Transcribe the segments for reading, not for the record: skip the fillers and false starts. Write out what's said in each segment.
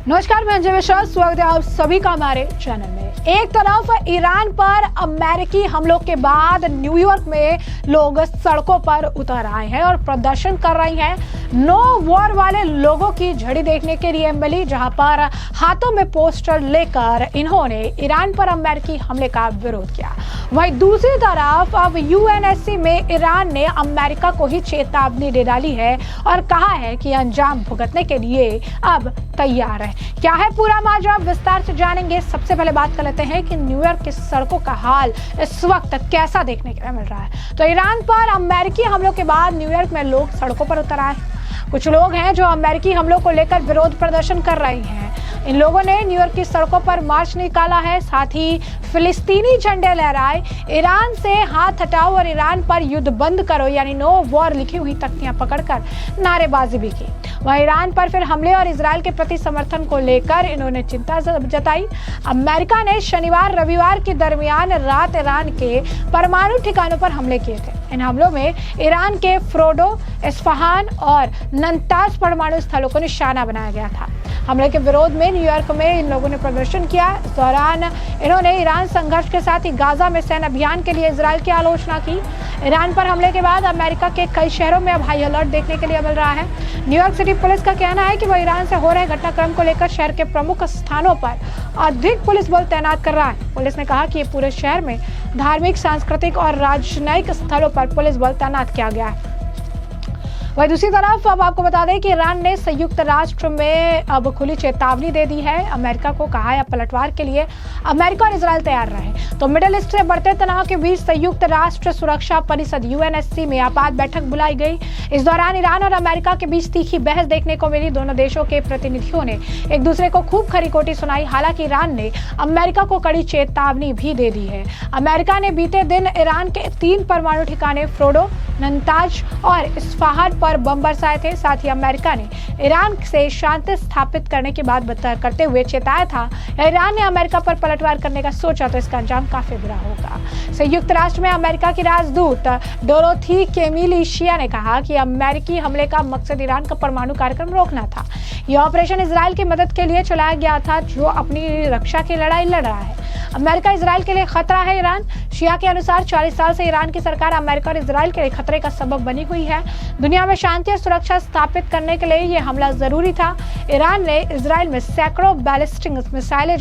नमस्कार, मैं अंजय मिश्रा, स्वागत है आप सभी का हमारे चैनल में। एक तरफ ईरान पर अमेरिकी हमलों के बाद न्यूयॉर्क में लोग सड़कों पर उतर आए हैं और प्रदर्शन कर रहे हैं। नो वॉर वाले लोगों की झड़ी देखने के लिए मिली, जहां पर हाथों में पोस्टर लेकर इन्होंने ईरान पर अमेरिकी हमले का विरोध किया। वहीं दूसरी तरफ अब यूएनएससी में ईरान ने अमेरिका को ही चेतावनी दे डाली है और कहा है कि अंजाम भुगतने के लिए अब तैयार है। क्या है पूरा माजरा, विस्तार से जानेंगे। सबसे पहले बात कर लेते हैं कि न्यूयॉर्क की सड़कों का हाल इस वक्त कैसा देखने के लिए मिल रहा है। तो ईरान पर अमेरिकी हमलों के बाद न्यूयॉर्क में लोग सड़कों पर उतर आए। कुछ लोग हैं जो अमेरिकी हमलों को लेकर विरोध प्रदर्शन कर रहे हैं। इन लोगों ने न्यूयॉर्क की सड़कों पर मार्च निकाला है, साथ ही फिलिस्तीनी झंडे लहराए, ईरान से हाथ हटाओ और ईरान पर युद्ध बंद करो यानी नो वॉर लिखी हुई तख्तियां पकड़कर नारेबाजी भी की। वहीं ईरान पर फिर हमले और इजरायल के प्रति समर्थन को लेकर इन्होंने चिंता जताई। अमेरिका ने शनिवार रविवार के दरमियान रात ईरान के परमाणु ठिकानों पर हमले किए थे। इन हमलों में ईरान के फोर्डो, इस्फहान और नंताज परमाणु स्थलों को निशाना बनाया गया था। हमले के विरोध में न्यूयॉर्क में इन लोगों ने प्रदर्शन किया। इस दौरान इन्होंने ईरान संघर्ष के साथ ही गाजा में सैन्य अभियान के लिए इजरायल की आलोचना की। ईरान पर हमले के बाद अमेरिका के कई शहरों में अब हाई अलर्ट देखने के लिए मिल रहा है। न्यूयॉर्क सिटी पुलिस का कहना है कि वह ईरान से हो रहे घटनाक्रम को लेकर शहर के प्रमुख स्थानों पर अधिक पुलिस बल तैनात कर रहा है। पुलिस ने कहा कि ये पूरे शहर में धार्मिक, सांस्कृतिक और राजनयिक स्थलों पर पुलिस बल तैनात किया गया है। वहीं दूसरी तरफ अब आपको बता दें कि ईरान ने संयुक्त राष्ट्र में अब खुली चेतावनी दे दी है। अमेरिका को कहा है पलटवार के लिए अमेरिका और इजरायल तैयार रहे। तो मिडिल ईस्ट से बढ़ते तनाव के बीच संयुक्त राष्ट्र सुरक्षा परिषद यूएनएससी में आपात बैठक बुलाई गई। इस दौरान ईरान और अमेरिका के बीच तीखी बहस देखने को मिली। दोनों देशों के प्रतिनिधियों ने एक दूसरे को खूब खरीकोटी सुनाई। हालांकि ईरान ने अमेरिका को कड़ी चेतावनी भी दे दी है। अमेरिका ने बीते दिन ईरान के 3 परमाणु ठिकाने फोर्डो, नंताज और इस्फहान पर बम बरसाए थे। साथ ही अमेरिका ने ईरान से शांति स्थापित करने की बात करते हुए चेताया था, ईरान ने अमेरिका पर पलटवार करने का सोचा तो इसका अंजाम काफी बुरा होगा। संयुक्त राष्ट्र में अमेरिका की राजदूत डोरोथी केमिलिशिया ने कहा कि अमेरिकी हमले का मकसद ईरान का परमाणु कार्यक्रम रोकना था। यह ऑपरेशन इजरायल की मदद के लिए चलाया गया था, जो अपनी रक्षा की लड़ाई लड़ रहा है। अमेरिका इजरायल के लिए खतरा है। ईरान शिया के अनुसार 40 साल से ईरान की सरकार अमेरिका और इजरायल के लिए खतरे का सबब बनी हुई है। दुनिया में शांति और सुरक्षा स्थापित करने के लिए यह हमला जरूरी था। ईरान ने इजरायल में सैकड़ों बैलिस्टिक मिसाइलें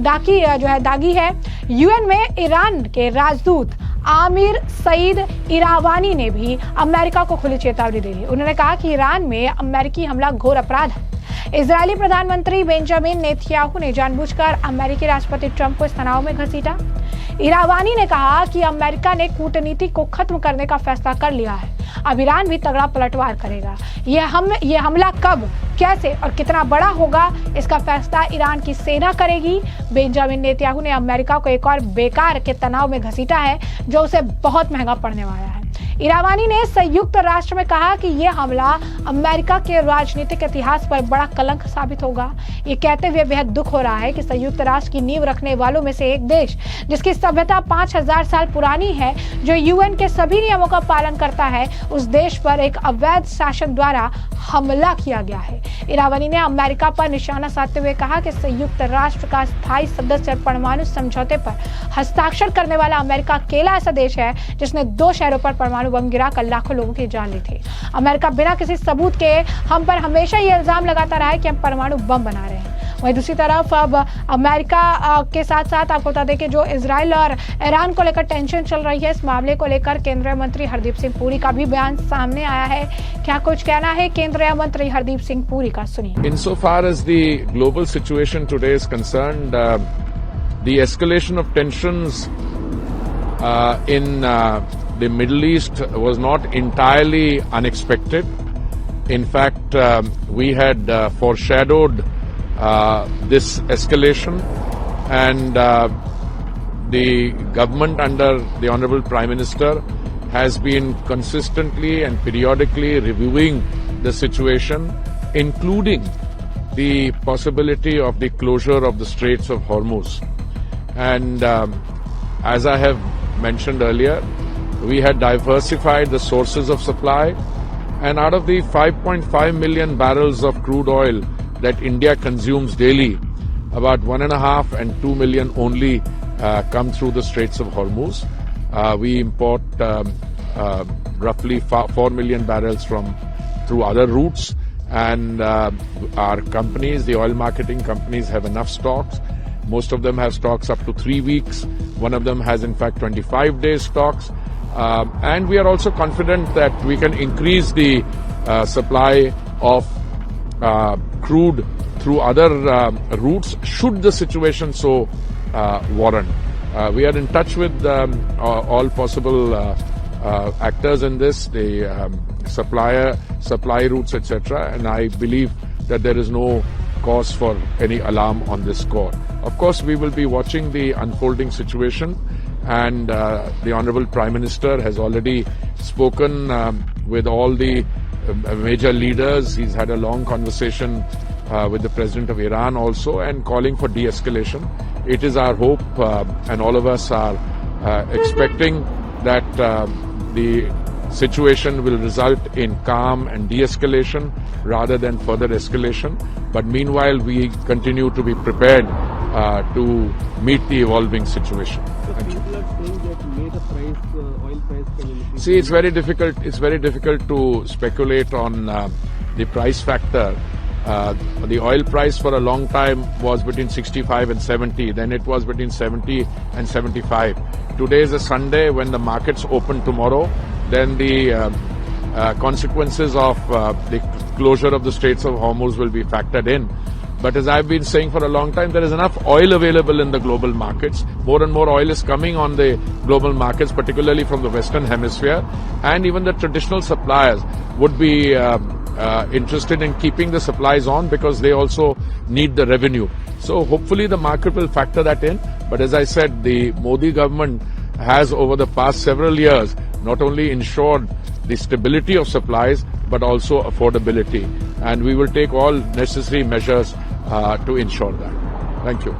दागी है। यूएन में ईरान के राजदूत आमिर सईद इरावानी ने भी अमेरिका को खुली चेतावनी दे दी। उन्होंने कहा कि ईरान में अमेरिकी हमला घोर अपराध है। इजरायली प्रधानमंत्री बेंजामिन नेतन्याहू ने जानबूझकर अमेरिकी राष्ट्रपति ट्रंप को इस तनाव में घसीटा। इरावानी ने कहा कि अमेरिका ने कूटनीति को खत्म करने का फैसला कर लिया है। अब ईरान भी तगड़ा पलटवार करेगा। यह हमला कब, कैसे और कितना बड़ा होगा, इसका फैसला ईरान की सेना करेगी। बेंजामिन नेतन्याहू ने अमेरिका को एक और बेकार के तनाव में घसीटा है, जो उसे बहुत महंगा पड़ने वाला है। इरावानी ने संयुक्त राष्ट्र में कहा कि यह हमला अमेरिका के राजनीतिक इतिहास पर बड़ा कलंक साबित होगा। ये कहते हुए बेहद दुख हो रहा है कि संयुक्त राष्ट्र की नींव रखने वालों में से एक देश, जिसकी सभ्यता 5000 साल पुरानी है, जो यूएन के सभी नियमों का पालन करता है, उस देश पर एक अवैध शासन द्वारा हमला किया गया है। इरावानी ने अमेरिका पर निशाना साधते हुए कहा कि संयुक्त राष्ट्र का स्थायी सदस्य परमाणु समझौते पर हस्ताक्षर करने वाला अमेरिका अकेला ऐसा देश है जिसने 2 शहरों पर परमाणु बम गिराकर लाखों लोगों की जान ली थी। अमेरिका बिना किसी सबूत के हम पर हमेशा ये इल्जाम लगाता रहा है कि हम परमाणु बम बना रहे हैं। वहीं दूसरी तरफ अब अमेरिका के साथ साथ आपको बता दें कि जो इजराइल और ईरान को लेकर टेंशन चल रही है, इस मामले को लेकर केंद्रीय मंत्री हरदीप सिंह पुरी का भी बयान सामने आया है। क्या कुछ कहना है केंद्रीय मंत्री हरदीप सिंह पुरी का, सुनिए। Insofar as the global situation today is concerned, the escalation of tensions in the Middle East was not entirely unexpected. In fact, we had foreshadowed this escalation, and the government under the Honorable Prime Minister has been consistently and periodically reviewing the situation, including the possibility of the closure of the Straits of Hormuz. And as I have mentioned earlier, we had diversified the sources of supply, and out of the 5.5 million barrels of crude oil that India consumes daily, about 1.5 and 2 million only come through the Straits of Hormuz. We import roughly 4 million barrels through other routes, and our companies, the oil marketing companies, have enough stocks. Most of them have stocks up to 3 weeks. One of them has in fact 25 days stocks. And we are also confident that we can increase the supply of crude through other routes should the situation so warrant. We are in touch with all possible actors in this, the supply routes, etc. And I believe that there is no cause for any alarm on this score. Of course, we will be watching the unfolding situation, and the Honorable Prime Minister has already spoken with all the major leaders. He's had a long conversation with the President of Iran also, and calling for de-escalation. It is our hope, and all of us are expecting that the situation will result in calm and de-escalation rather than further escalation. But meanwhile, we continue to be prepared to meet the evolving situation. Thank you. People are saying that may the oil price can increase. See, it's very difficult. It's very difficult to speculate on the price factor. The oil price for a long time was between 65 and 70. Then it was between 70 and 75. Today is a Sunday. When the markets open tomorrow, then the consequences of the closure of the Straits of Hormuz will be factored in. But as I've been saying for a long time, there is enough oil available in the global markets. More and more oil is coming on the global markets, particularly from the Western Hemisphere. And even the traditional suppliers would be interested in keeping the supplies on because they also need the revenue. So hopefully the market will factor that in. But as I said, the Modi government has over the past several years not only ensured the stability of supplies but also affordability. And we will take all necessary measures to ensure that. Thank you.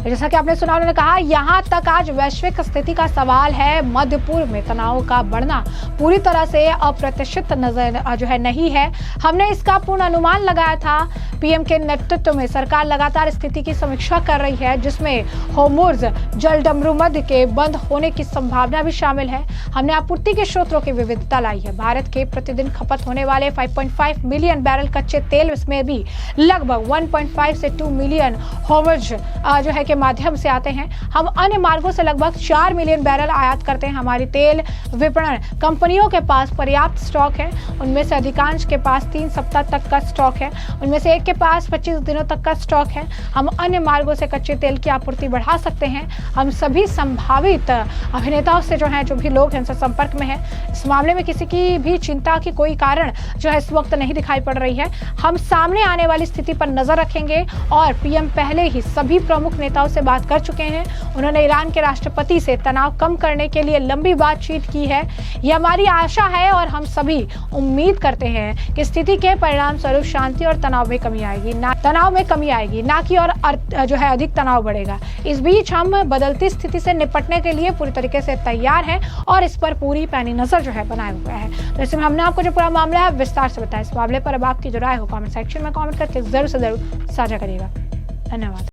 जैसा कि आपने सुना, उन्होंने कहा यहाँ तक आज वैश्विक स्थिति का सवाल है। मध्य पूर्व में तनाव का बढ़ना पूरी तरह से अप्रत्याशित नजर नहीं है। हमने इसका पूर्ण अनुमान लगाया था। पीएम के नेतृत्व में सरकार लगातार स्थिति की समीक्षा कर रही है, जिसमें होर्मुज़ जलडमरूमध्य के बंद होने की संभावना भी शामिल है। हमने आपूर्ति के स्रोतों की विविधता लाई है। भारत के प्रतिदिन खपत होने वाले 5.5 मिलियन बैरल कच्चे तेल, इसमें भी लगभग 1.5 से 2 मिलियन होर्मुज़ के माध्यम से आते हैं। हम अन्य मार्गों से लगभग 4 मिलियन बैरल आयात करते हैं। हमारी तेल विपणन कंपनियों के पास पर्याप्त स्टॉक है। उनमें से अधिकांश के पास 3 सप्ताह तक का स्टॉक है। उनमें से एक के पास 25 दिनों तक का स्टॉक है। हम अन्य मार्गों से कच्चे तेल की आपूर्ति बढ़ा सकते हैं। हम सभी संभावित अभिनेताओं से जो भी लोग हैं उनसे संपर्क में है। इस मामले में किसी की भी चिंता की कोई कारण इस वक्त नहीं दिखाई पड़ रही है। हम सामने आने वाली स्थिति पर नजर रखेंगे और पीएम पहले ही सभी प्रमुख नेताओं से बात कर चुके हैं। उन्होंने ईरान के राष्ट्रपति से तनाव कम करने के लिए लंबी बातचीत की है। यह हमारी आशा है और हम सभी उम्मीद करते हैं कि स्थिति के परिणाम स्वरूप शांति और तनाव में कमी आएगी, ना कि और अधिक तनाव बढ़ेगा। इस बीच हम बदलती स्थिति से निपटने के लिए पूरी तरीके से तैयार हैं और इस पर पूरी पैनी नजर बनाए हुए है। तो इसमें हमने आपको जो पूरा मामला है विस्तार से बताया। इस मामले पर अब आपकी जो राय हो कमेंट सेक्शन में कमेंट करके जरूर से जरूर साझा करिएगा। धन्यवाद।